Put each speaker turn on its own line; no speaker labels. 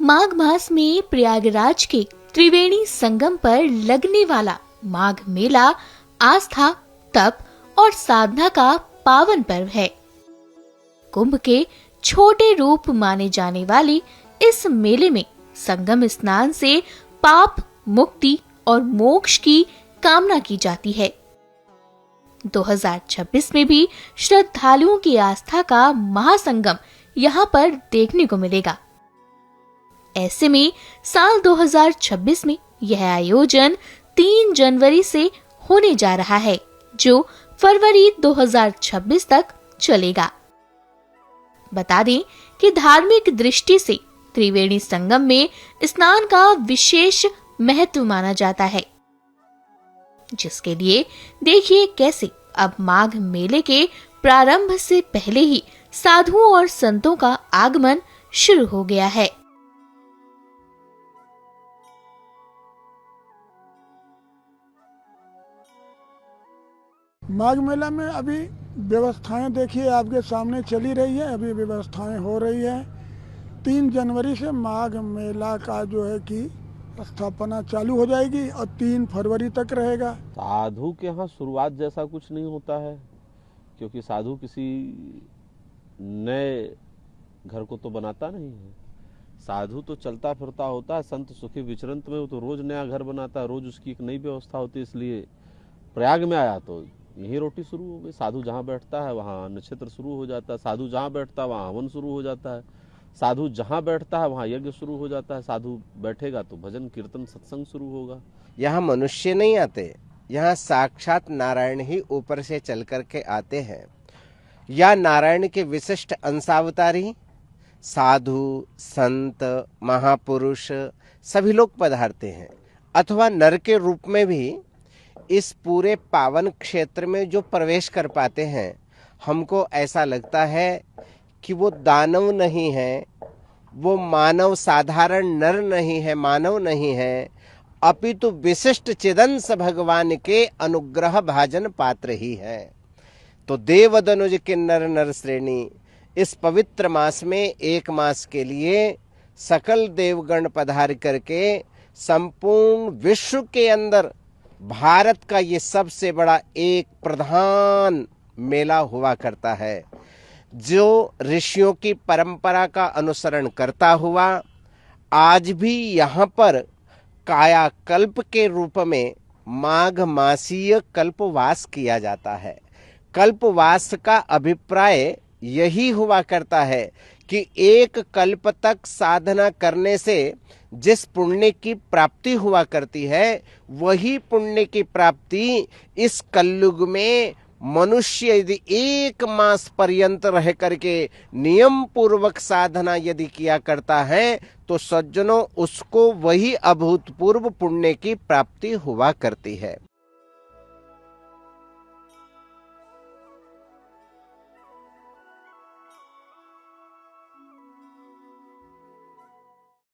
माघ मास में प्रयागराज के त्रिवेणी संगम पर लगने वाला माघ मेला आस्था, तप और साधना का पावन पर्व है। कुंभ के छोटे रूप माने जाने वाले इस मेले में संगम स्नान से पाप मुक्ति और मोक्ष की कामना की जाती है। 2026 में भी श्रद्धालुओं की आस्था का महासंगम यहाँ पर देखने को मिलेगा। ऐसे में साल 2026 में यह आयोजन 3 जनवरी से होने जा रहा है, जो फरवरी 2026 तक चलेगा। बता दें कि धार्मिक दृष्टि से त्रिवेणी संगम में स्नान का विशेष महत्व माना जाता है, जिसके लिए देखिए कैसे अब माघ मेले के प्रारंभ से पहले ही साधुओं और संतों का आगमन शुरू हो गया है।
माघ मेला में अभी व्यवस्थाएं देखिए आपके सामने चली रही है। अभी व्यवस्थाएं हो रही है। 3 जनवरी से माघ मेला का जो है कि स्थापना चालू हो जाएगी और 3 फरवरी तक रहेगा।
साधु के यहाँ शुरुआत जैसा कुछ नहीं होता है, क्योंकि साधु किसी नए घर को तो बनाता नहीं है। साधु तो चलता फिरता होता है। संत सुखी विचरंत में वो तो रोज नया घर बनाता है, रोज उसकी एक नई व्यवस्था होती है। इसलिए प्रयाग में आया तो यही रोटी शुरू हो गई। साधु जहाँ बैठता है वहाँ नक्षत्र शुरू हो जाता है। साधु जहाँ बैठता है वहाँ हवन शुरू हो जाता है। साधु जहाँ बैठता है वहाँ यज्ञ शुरू हो जाता है। साधु बैठेगा तो भजन कीर्तन सत्संग शुरू होगा।
यहाँ मनुष्य नहीं आते, यहाँ साक्षात नारायण ही ऊपर से चल करके आते हैं। या नारायण के विशिष्ट अंशावतारी साधु, संत, महापुरुष सभी लोग पधारते हैं। अथवा नर के रूप में भी इस पूरे पावन क्षेत्र में जो प्रवेश कर पाते हैं, हमको ऐसा लगता है कि वो दानव नहीं है, वो मानव साधारण नर नहीं है, मानव नहीं है, अपितु विशिष्ट चिदंश भगवान के अनुग्रह भाजन पात्र ही है। तो देव दनुज किन्नर नर श्रेणी इस पवित्र मास में 1 मास के लिए सकल देवगण पधार करके संपूर्ण विश्व के अंदर भारत का ये सबसे बड़ा एक प्रधान मेला हुआ करता है, जो ऋषियों की परंपरा का अनुसरण करता हुआ आज भी यहाँ पर कायाकल्प के रूप में माघ मासीय कल्पवास किया जाता है। कल्पवास का अभिप्राय यही हुआ करता है कि एक कल्प तक साधना करने से जिस पुण्य की प्राप्ति हुआ करती है, वही पुण्य की प्राप्ति इस कलयुग में मनुष्य यदि 1 मास पर्यंत रह करके नियम पूर्वक साधना यदि किया करता है, तो सज्जनों उसको वही अभूतपूर्व पुण्य की प्राप्ति हुआ करती है।